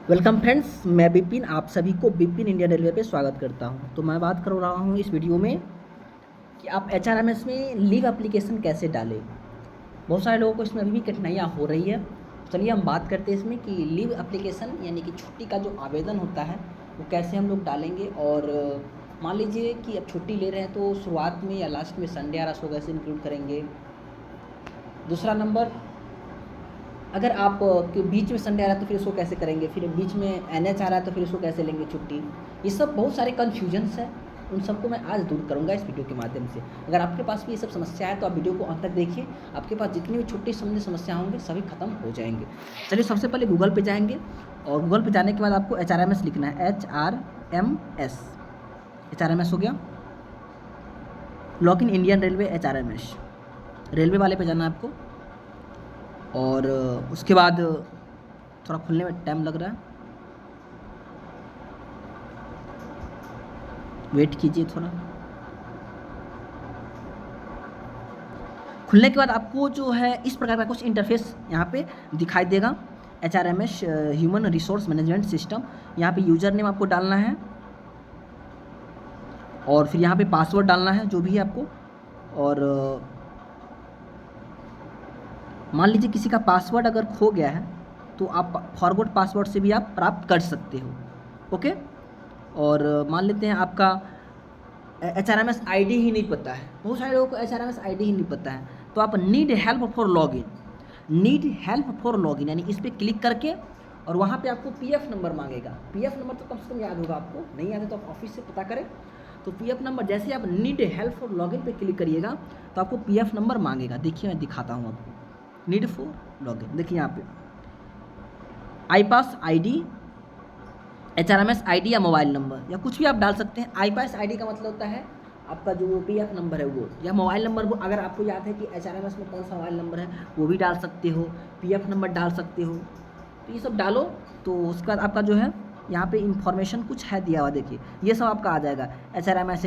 Welcome friends, मैं बिपिन आप सभी को बिपिन इंडियन रेलवे पे स्वागत करता हूं। तो मैं बात कर रहा हूं इस वीडियो में कि आप एचआरएमएस में लीव एप्लीकेशन कैसे डालें। बहुत सारे लोगों को इसमें अभी भी कठिनाइयाँ हो रही है। चलिए हम बात करते हैं इसमें कि लीव एप्लीकेशन यानी कि छुट्टी का जो आवेदन होता है वो कैसे हम लोग डालेंगे। और मान लीजिए कि अब छुट्टी ले रहे हैं तो शुरुआत में या लास्ट में संडे आ रहा सो कैसे इंक्लूड करेंगे। दूसरा नंबर, अगर आप के बीच में संडे आ रहा है तो फिर उसको कैसे करेंगे, फिर बीच में एनएच आ रहा है तो फिर उसको कैसे लेंगे छुट्टी। ये सब बहुत सारे कन्फ्यूजन्स हैं, उन सबको मैं आज दूर करूंगा इस वीडियो के माध्यम से। अगर आपके पास भी ये सब समस्या है तो आप वीडियो को अंत तक देखिए, आपके पास जितनी भी छुट्टी संबंधी समस्या होंगे सभी खत्म हो जाएंगे। चलिए सबसे पहले गूगल पे जाएंगे और गूगल पे जाने के बाद आपको HRMS लिखना है, HRMS। HRMS हो गया, log in Indian railway HRMS, railway वाले पे जाना है आपको। और उसके बाद थोड़ा खुलने में टाइम लग रहा है, वेट कीजिए थोड़ा। खुलने के बाद आपको जो है इस प्रकार का कुछ इंटरफेस यहाँ पे दिखाई देगा। HRMS human resource management system. यहाँ पे यूज़र नेम आपको डालना है और फिर यहाँ पे पासवर्ड डालना है जो भी है आपको। और मान लीजिए किसी का पासवर्ड अगर खो गया है तो आप फॉरगॉट पासवर्ड से भी आप प्राप्त कर सकते हो। ओके। और मान लेते हैं आपका HRMS ID ही नहीं पता है, बहुत सारे लोगों को HRMS ID ही नहीं पता है, तो आप need help for login, need help for login यानी इस पर क्लिक करके और वहाँ पे आपको PF नंबर मांगेगा। PF नंबर तो कम से कम याद होगा आपको, नहीं याद है तो आप ऑफिस से पता करें। तो PF नंबर जैसे ही आप नीड हेल्प फॉर लॉगिन पे क्लिक करिएगा तो आपको PF नंबर मांगेगा। देखिए मैं दिखाता हूँ आपको, नीड फॉर लॉगिन, देखिए यहाँ पे iPass ID, HRMS ID या मोबाइल नंबर या कुछ भी आप डाल सकते हैं। iPass ID का मतलब होता है आपका जो PF नंबर है वो, या मोबाइल नंबर वो अगर आपको याद है कि HRMS में कौन सा मोबाइल नंबर है वो भी डाल सकते हो, PF नंबर डाल सकते हो। तो ये सब डालो तो उसके बाद आपका जो है यहाँ पे इंफॉर्मेशन कुछ है दिया हुआ, देखिए ये सब आपका आ जाएगा। HRMS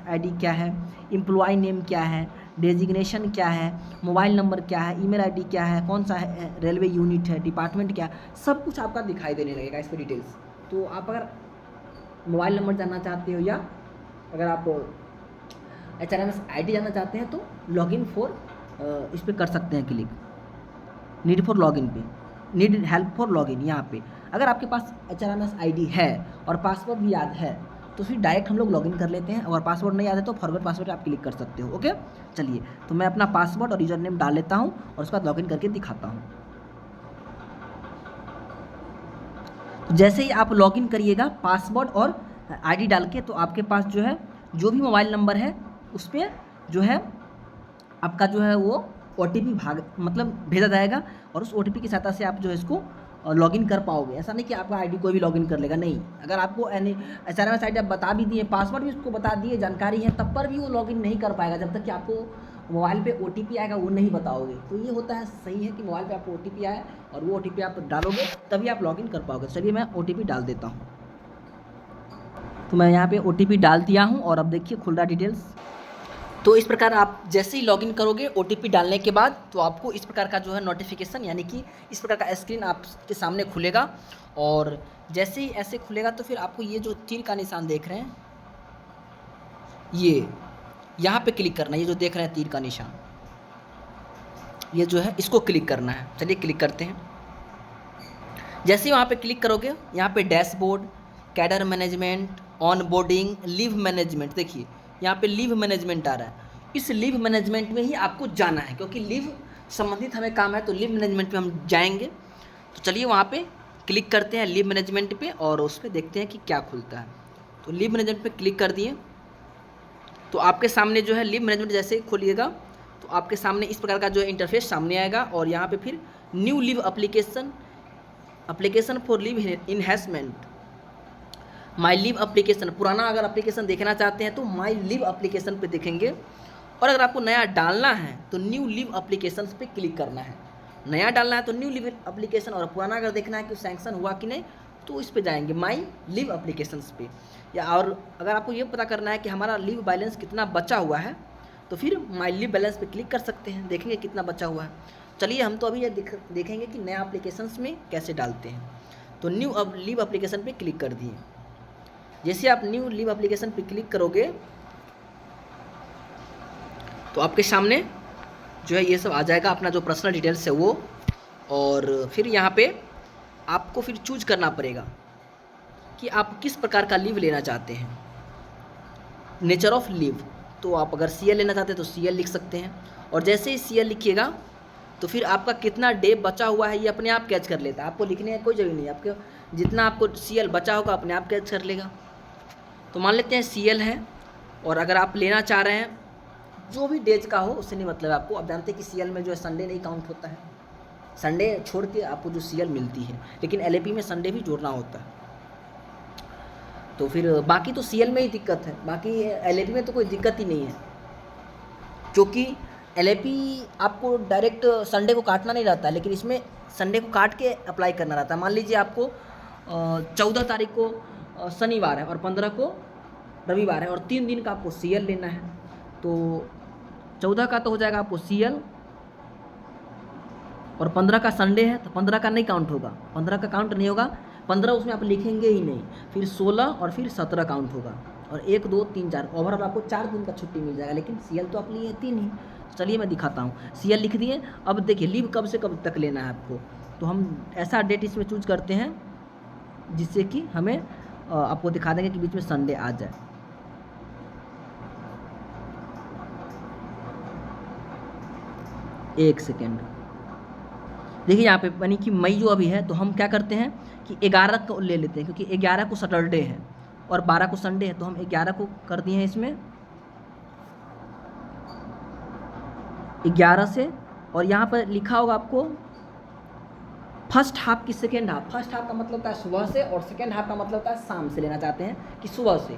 ID क्या है, एम्प्लॉय नेम क्या है, डेजिग्नेशन क्या है, मोबाइल नंबर क्या है, ईमेल ID क्या है, कौन सा है रेलवे यूनिट है, डिपार्टमेंट क्या है, सब कुछ आपका दिखाई देने लगेगा इस पर डिटेल्स। तो आप अगर मोबाइल नंबर जानना चाहते हो या अगर आप HRMS ID जानना चाहते हैं तो लॉगिन फॉर इस पर कर सकते हैं क्लिक, नीड फॉर लॉगिन पे, नीड हेल्प फॉर लॉगिन यहाँ पे। अगर आपके पास HRMS ID है और पासवर्ड भी याद है तो फिर डायरेक्ट हम लोग लॉगिन कर लेते हैं। अगर पासवर्ड नहीं याद है तो फॉरगॉट पासवर्ड आप क्लिक कर सकते हो। ओके, चलिए तो मैं अपना पासवर्ड और यूजर नेम डाल लेता हूँ और उसके बाद लॉगिन करके दिखाता हूँ। तो जैसे ही आप लॉगिन करिएगा पासवर्ड और ID डाल के तो आपके पास जो है जो भी मोबाइल नंबर है उस पर जो है आपका जो है वो OTP मतलब भेजा जाएगा और उस OTP की सहायता से आप जो है इसको लॉगिन कर पाओगे। ऐसा नहीं कि आपका आईडी कोई भी लॉगिन कर लेगा, नहीं। अगर आपको HRMS ID आप बता भी दिए, पासवर्ड भी उसको बता दिए, जानकारी है, तब पर भी वो लॉगिन नहीं कर पाएगा जब तक कि आपको मोबाइल पे OTP आएगा वो नहीं बताओगे। तो ये होता है, सही है कि मोबाइल पे आपको OTP आए और वो OTP आप डालोगे तभी आप लॉगिन कर पाओगे। चलिए मैं OTP डाल देता हूँ। तो मैं यहाँ पे OTP डाल दिया हूँ और अब देखिए खुल रहा डिटेल्स। तो इस प्रकार आप जैसे ही लॉगिन करोगे OTP डालने के बाद तो आपको इस प्रकार का जो है नोटिफिकेशन यानी कि इस प्रकार का स्क्रीन आपके सामने खुलेगा। और जैसे ही ऐसे खुलेगा तो फिर आपको ये जो तीर का निशान देख रहे हैं ये यहाँ पे क्लिक करना है, ये जो देख रहे हैं तीर का निशान ये जो है इसको क्लिक करना है। चलिए क्लिक करते हैं। जैसे ही वहाँ पे क्लिक करोगे यहाँ पे dashboard, cadre management, on boarding, leave management, देखिए यहाँ पे लीव मैनेजमेंट आ रहा है। इस लीव मैनेजमेंट में ही आपको जाना है क्योंकि लीव संबंधित हमें काम है, तो लीव मैनेजमेंट पे हम जाएंगे। तो चलिए वहाँ पे क्लिक करते हैं लीव मैनेजमेंट पे और उस पर देखते हैं कि क्या खुलता है। तो लीव मैनेजमेंट पे क्लिक कर दिए तो आपके सामने जो है लीव मैनेजमेंट जैसे ही खोलिएगा तो आपके सामने इस प्रकार का जो है इंटरफेस सामने आएगा और यहाँ पर फिर new leave application for leave enhancement, my leave application. पुराना अगर एप्लीकेशन देखना चाहते हैं तो माई लीव एप्लीकेशन पे देखेंगे और अगर आपको नया डालना है तो न्यू लीव एप्लीकेशन पे क्लिक करना है। नया डालना है तो न्यू लीव एप्लीकेशन, और पुराना अगर देखना है कि सैंक्शन हुआ कि नहीं तो इस पे जाएंगे माई लीव एप्लीकेशन पे। या और अगर आपको ये पता करना है कि हमारा लीव बैलेंस कितना बचा हुआ है तो फिर माई लीव बैलेंस पे क्लिक कर सकते हैं, देखेंगे कितना बचा हुआ है। चलिए हम तो अभी ये देखेंगे कि नया एप्लीकेशंस में कैसे डालते हैं। तो न्यू अब लीव एप्लीकेशन पे क्लिक कर दिए। जैसे आप न्यू लीव एप्लीकेशन पे क्लिक करोगे तो आपके सामने जो है ये सब आ जाएगा, अपना जो पर्सनल डिटेल्स है वो, और फिर यहाँ पे आपको फिर चूज करना पड़ेगा कि आप किस प्रकार का लीव लेना चाहते हैं, नेचर ऑफ लीव। तो आप अगर CL लेना चाहते हैं तो CL लिख सकते हैं, और जैसे ही CL लिखिएगा तो फिर आपका कितना डे बचा हुआ है ये अपने आप कैच कर लेता है, आपको लिखने की कोई जरूरत नहीं, आपको जितना आपको CL बचा होगा अपने आप कैच कर लेगा। तो मान लेते हैं CL है, और अगर आप लेना चाह रहे हैं जो भी डेज का हो उससे नहीं मतलब आपको, आप जानते हैं कि CL में जो है संडे नहीं काउंट होता है, संडे छोड़ के आपको जो CL मिलती है, लेकिन LAP में संडे भी जोड़ना होता है। तो फिर बाकी तो CL में ही दिक्कत है, बाकी LAP में तो कोई दिक्कत ही नहीं है, क्योंकि LAP आपको डायरेक्ट संडे को काटना नहीं रहता है, लेकिन इसमें संडे को काट के अप्लाई करना रहता है। मान लीजिए आपको 14 तारीख को शनिवार है और 15 को रविवार है, और 3 दिन का आपको CL लेना है, तो 14 का तो हो जाएगा आपको CL, और 15 का संडे है तो 15 का नहीं काउंट होगा, 15 का काउंट नहीं होगा, 15 उसमें आप लिखेंगे ही नहीं, फिर 16 और फिर 17 काउंट होगा, और 1 2 3 4 ओवरऑल आपको 4 दिन का छुट्टी मिल जाएगा, लेकिन CL तो आप लिए 3 ही। चलिए मैं दिखाता हूँ, CL लिख दिए। अब देखिए लीव कब से कब तक लेना है आपको, तो हम ऐसा डेट इसमें चूज करते हैं जिससे कि हमें आपको दिखा देंगे कि बीच में संडे आ जाए। एक सेकेंड, देखिए यहाँ पे यानी कि मई जो अभी है, तो हम क्या करते हैं कि 11 को ले लेते हैं, क्योंकि 11 को सैटरडे है और 12 को संडे है, तो हम 11 को कर दिए हैं इसमें 11 से, और यहाँ पर लिखा होगा आपको फर्स्ट हाफ की सेकेंड हाफ। फर्स्ट हाफ का मतलब होता है सुबह से, और सेकेंड हाफ का मतलब होता है शाम से लेना चाहते हैं कि सुबह से,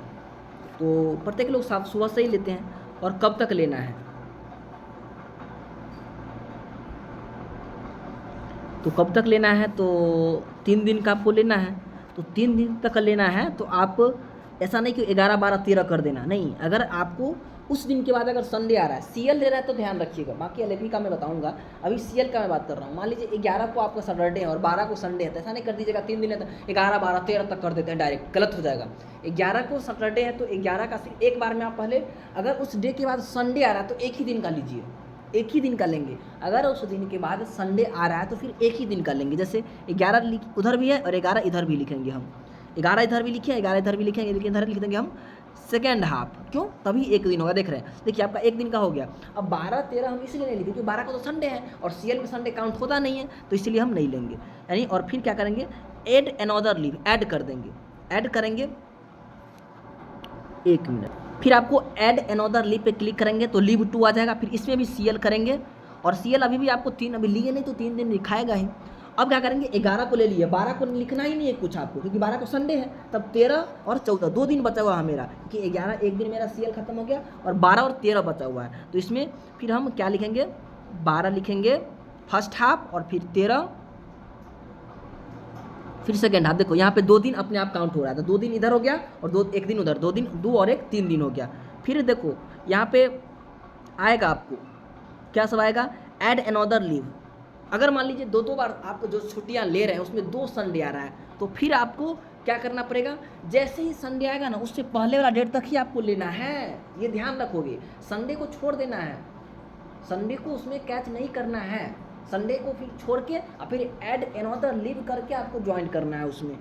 तो प्रत्येक लोग सुबह से ही लेते हैं। और कब तक लेना है, तो कब तक लेना है, तो 3 दिन का आपको लेना है, तो 3 दिन तक लेना है। तो आप ऐसा नहीं कि 11 12 13 कर देना, नहीं, अगर आपको उस दिन के बाद अगर संडे आ रहा है, CL ले रहा है तो ध्यान रखिएगा, बाकी LAP का मैं बताऊंगा, अभी CL का मैं बात कर रहा हूँ। मान लीजिए 11 को आपका सैटरडे है और 12 को संडे है, तो ऐसा नहीं कर दीजिएगा 3 दिन है तो 11 12 13 तक कर देते हैं डायरेक्ट, गलत हो जाएगा। 11 को सैटरडे है तो 11 का सिर्फ एक बार में आप पहले, अगर उस डे के बाद संडे आ रहा है तो एक ही दिन का लीजिए, एक ही दिन का लेंगे। अगर उस दिन के बाद संडे आ रहा है तो फिर एक ही दिन का लेंगे, जैसे 11 उधर भी है और 11 इधर भी लिखेंगे हम, 11 इधर भी लिखे, 11 इधर भी लिखेंगे, लेकिन इधर लिख देंगे हम सेकेंड हाफ, क्यों, तभी एक दिन होगा। देख रहे हैं, देखिए आपका एक दिन का हो गया। अब 12 13 हम इसलिए नहीं लिखे क्योंकि 12 को तो संडे है और CL में संडे काउंट होता नहीं है, तो इसलिए हम नहीं लेंगे यानी। और फिर क्या करेंगे, ऐड अनदर लीव, ऐड कर देंगे, ऐड करेंगे, 1 मिनट, फिर आपको ऐड अनदर लीव पे क्लिक करेंगे तो लीव 2 आ जाएगा। फिर इसमें भी CL करेंगे, और CL अभी भी आपको 3 अभी लिए नहीं तो 3 दिन दिखाएगा ही। अब क्या करेंगे, 11 को ले लिए, 12 को लिखना ही नहीं है कुछ आपको, क्योंकि 12 को संडे है, तब 13 और 14 2 दिन बचा हुआ है मेरा, क्योंकि 11 एक दिन मेरा CL खत्म हो गया और 12 और 13 बचा हुआ है। तो इसमें फिर हम क्या लिखेंगे, 12 लिखेंगे फर्स्ट हाफ, और फिर 13 फिर सेकेंड हाफ। देखो यहाँ पे 2 दिन अपने आप काउंट हो रहा था, 2 दिन इधर हो गया और 1 दिन उधर, 2 दिन, 2 और 1 3 दिन हो गया। फिर देखो यहाँ पे आएगा आपको क्या सब आएगा, ऐड अनदर लीव। अगर मान लीजिए 2 बार आपको जो छुट्टियां ले रहे हैं उसमें 2 संडे आ रहा है, तो फिर आपको क्या करना पड़ेगा, जैसे ही संडे आएगा ना उससे पहले वाला डेट तक ही आपको लेना है, ये ध्यान रखोगे। संडे को छोड़ देना है, संडे को उसमें कैच नहीं करना है, संडे को फिर छोड़ के और फिर ऐड अनदर लीव करके आपको ज्वाइन करना है उसमें।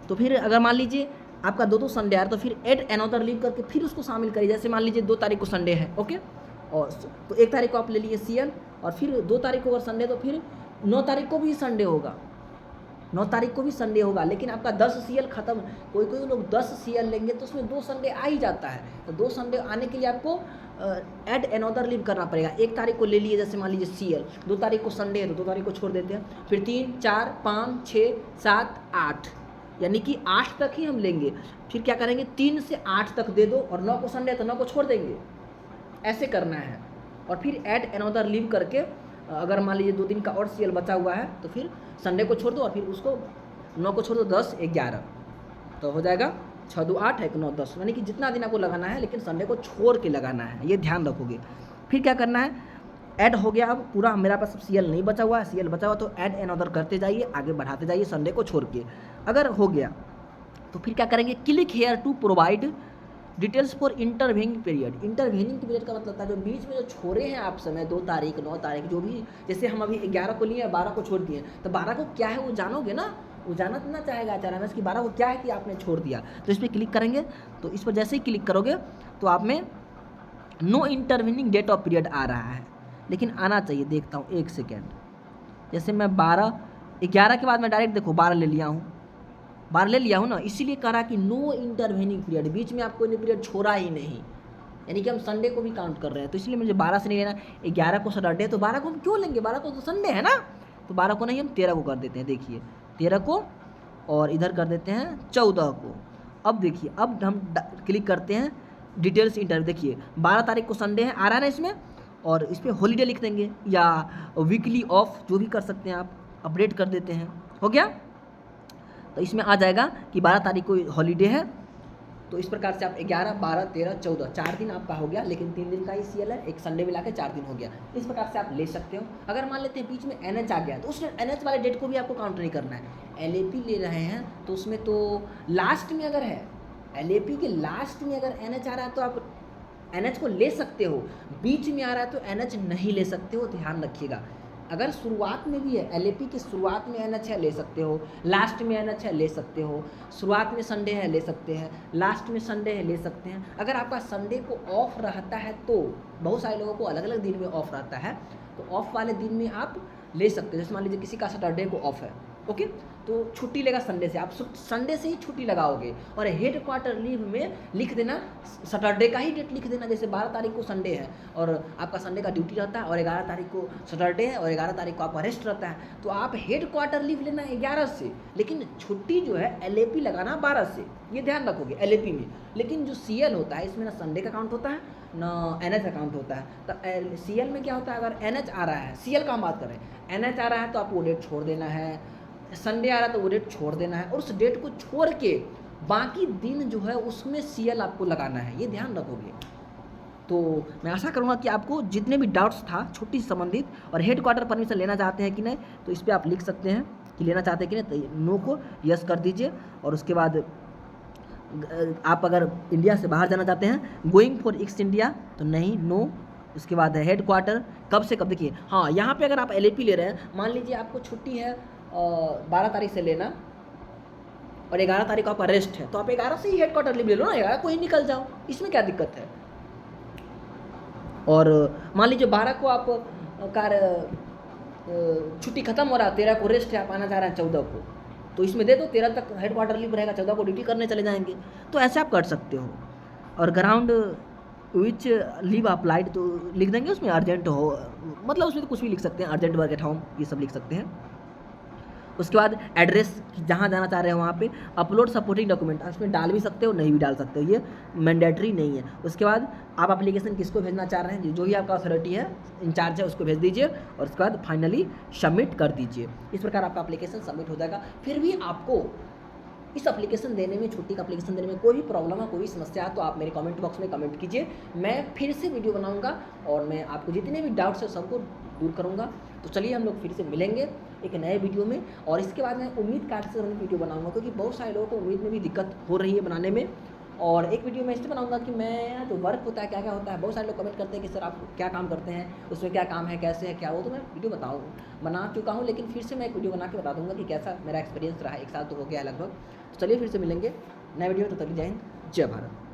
तो फिर अगर मान लीजिए आपका 2 संडे आ रहा है तो फिर ऐड अनदर लीव करके फिर उसको शामिल करिए। जैसे मान लीजिए 2 तारीख को संडे है, ओके, और तो 1 तारीख को आप ले लिए CL, और फिर 2 तारीख को अगर संडे तो फिर 9 तारीख को भी संडे होगा, 9 तारीख को भी संडे होगा। लेकिन आपका 10 CL खत्म, कोई लोग 10 CL लेंगे तो उसमें 2 संडे आ ही जाता है, तो 2 संडे आने के लिए आपको ऐड अनदर लीव करना पड़ेगा। 1 तारीख को ले लिए, जैसे मान लीजिए CL, 2 तारीख को संडे है तो 2 तारीख को छोड़ देते हैं, फिर 3 4 5 6 7 8, यानी कि 8 तक ही हम लेंगे। फिर क्या करेंगे, 3 से 8 तक दे दो, और 9 को संडे है तो 9 को छोड़ देंगे, ऐसे करना है। और फिर ऐड अनदर लीव करके अगर मान लीजिए 2 दिन का और CL बचा हुआ है तो फिर संडे को छोड़ दो, और फिर उसको 9 को छोड़ दो, 10 11, तो हो जाएगा 6 2 8 1 9 10, यानी कि जितना दिन आपको लगाना है, लेकिन संडे को छोड़ के लगाना है, ये ध्यान रखोगे। फिर क्या करना है, ऐड हो गया। अब पूरा मेरा पास अब CL नहीं बचा हुआ है, CL बचा हुआ तो ऐड अनदर करते जाइए, आगे बढ़ाते जाइए संडे को छोड़ के। अगर हो गया तो फिर क्या करेंगे, click here to provide details for intervening period. Intervening period का मतलब था जो बीच में जो छोड़े हैं आप समय, 2 तारीख 9 तारीख जो भी, जैसे हम अभी 11 को लिए 12 को छोड़ दिए, तो 12 को क्या है वो जानोगे ना, वो जानना चाहेगा अचानक कि 12 को क्या है कि आपने छोड़ दिया। तो इस पर क्लिक करेंगे, तो इस पर जैसे ही क्लिक करोगे तो आप में no intervening date of period आ रहा है, लेकिन आना चाहिए। देखता हूँ 1 सेकेंड, जैसे मैं 11 के बाद मैं डायरेक्ट देखो 12 ले लिया हूँ, 12 ले लिया हूँ ना, इसीलिए करा कि नो इंटरवेनिंग पीरियड, बीच में आपको कोई पीरियड छोड़ा ही नहीं, यानी कि हम संडे को भी काउंट कर रहे हैं। तो इसलिए मुझे 12 से नहीं लेना, 11 को सैटरडे है तो 12 को हम क्यों लेंगे, 12 को तो संडे है ना, तो 12 को नहीं हम 13 को कर देते हैं। देखिए 13 को और इधर कर देते हैं 14 को। अब देखिए अब हम क्लिक करते हैं डिटेल्स इंटरव्यू, देखिए 12 तारीख को संडे है आ रहा है ना इसमें, और इस पर हॉलीडे लिख देंगे या वीकली ऑफ जो भी कर सकते हैं आप, अपडेट कर देते हैं। हो गया, तो इसमें आ जाएगा कि 12 तारीख को हॉलीडे है। तो इस प्रकार से आप 11, 12, 13, 14 4 दिन आपका हो गया, लेकिन 3 दिन का ही CL है, एक संडे मिला के 4 दिन हो गया। इस प्रकार से आप ले सकते हो। अगर मान लेते हैं बीच में NH आ गया तो उस NH वाले डेट को भी आपको काउंट नहीं करना है। LAP ले रहे हैं तो उसमें तो लास्ट में अगर है, LAP के लास्ट में अगर NH आ रहा है तो आप NH को ले सकते हो, बीच में आ रहा है तो NH नहीं ले सकते हो, ध्यान रखिएगा। अगर शुरुआत में भी है, LAP की शुरुआत में NH है ले सकते हो, लास्ट में NH है ले सकते हो, शुरुआत में संडे है ले सकते हैं, लास्ट में संडे है ले सकते हैं। अगर आपका संडे को ऑफ रहता है तो बहुत सारे लोगों को अलग अलग दिन में ऑफ रहता है, तो ऑफ वाले दिन में आप ले सकते हो। जैसे मान लीजिए किसी का सैटरडे को ऑफ है, ओके, तो छुट्टी लेगा संडे से, आप संडे से ही छुट्टी लगाओगे और हेड क्वार्टर लीव में लिख देना सैटरडे का ही डेट लिख देना। जैसे 12 तारीख को संडे है और आपका संडे का ड्यूटी रहता है और 11 तारीख को सैटरडे है और 11 तारीख को आपका रेस्ट रहता है, तो आप हेड क्वार्टर लीव लेना 11 से, लेकिन छुट्टी जो है LAP लगाना 12 से, ये ध्यान रखोगे LAP में। लेकिन जो CL होता है इसमें ना संडे का काउंट होता है ना NH का काउंट होता है। तो CL में क्या होता है, अगर NH आ रहा है, CL का हम बात कर रहे हैं, NH आ रहा है तो आपको वो डेट छोड़ देना है, संडे आ रहा है तो वो डेट छोड़ देना है, और उस डेट को छोड़ के बाकी दिन जो है उसमें CL आपको लगाना है, ये ध्यान रखोगे। तो मैं आशा करूँगा कि आपको जितने भी डाउट्स था छुट्टी से संबंधित और हेड क्वार्टर परमिशन लेना चाहते हैं कि नहीं, तो इस पर आप लिख सकते हैं कि लेना चाहते हैं कि नहीं, तो नो को यस कर दीजिए। और उसके बाद आप अगर इंडिया से बाहर जाना चाहते हैं, गोइंग फॉर ईस्ट इंडिया, तो नहीं, नो। उसके बाद है हेड क्वार्टर कब से कब, देखिए हाँ यहाँ पे अगर आप LAP ले रहे हैं, मान लीजिए आपको छुट्टी है 12 तारीख से लेना और 11 तारीख को आपका रेस्ट है, तो आप 11 से ही हेड क्वार्टर लीव ले लो ना, 11 को ही निकल जाओ, इसमें क्या दिक्कत है। और मान लीजिए 12 को आप छुट्टी खत्म हो रहा है, 13 को रेस्ट है, आप आना चाह रहे हैं 14 को, तो इसमें दे दो, 13 तक हेड क्वार्टर लीव रहेगा, 14 को ड्यूटी करने चले जाएंगे। तो ऐसे आप कर सकते हो। और ग्राउंड विच लीव अप्लाइड तो लिख देंगे, उसमें अर्जेंट हो, मतलब उसमें तो कुछ भी लिख सकते हैं, अर्जेंट वर्क एट होम, ये सब लिख सकते हैं। उसके बाद एड्रेस जहाँ जाना चाह रहे हो वहाँ पे अपलोड सपोर्टिंग डॉक्यूमेंट, उसमें डाल भी सकते हो नहीं भी डाल सकते हो, ये मैंडेटरी नहीं है। उसके बाद आप एप्लीकेशन किसको भेजना चाह रहे हैं, जो भी आपका अथॉरिटी है, इंचार्ज है, उसको भेज दीजिए और उसके बाद फाइनली सबमिट कर दीजिए। इस प्रकार आपका एप्लीकेशन सबमिट हो जाएगा। फिर भी आपको इस एप्लीकेशन देने में, छुट्टी का एप्लीकेशन देने में कोई भी प्रॉब्लम है, कोई भी समस्या है, तो आप मेरे कमेंट बॉक्स में कमेंट कीजिए, मैं फिर से वीडियो बनाऊंगा और मैं आपको जितने भी डाउट्स है सबको दूर करूंगा। तो चलिए हम लोग फिर से मिलेंगे एक नए वीडियो में, और इसके बाद मैं उम्मीद कार्ड से वीडियो बनाऊंगा, क्योंकि बहुत सारे लोगों को उम्मीद में भी दिक्कत हो रही है बनाने में। और एक वीडियो मैं इससे बनाऊंगा कि मैं जो वर्क होता है क्या क्या होता है, बहुत सारे लोग कमेंट करते हैं कि सर आप क्या काम करते हैं, उसमें क्या काम है, कैसे है क्या, वो तो मैं वीडियो बना चुका हूँ, लेकिन फिर से मैं एक वीडियो बना के बता दूंगा कि कैसा मेरा एक्सपीरियंस रहा है। 1 साल तो हो गया लगभग। तो चलिए फिर से मिलेंगे नए वीडियो, तो तभी जय हिंद, जय भारत।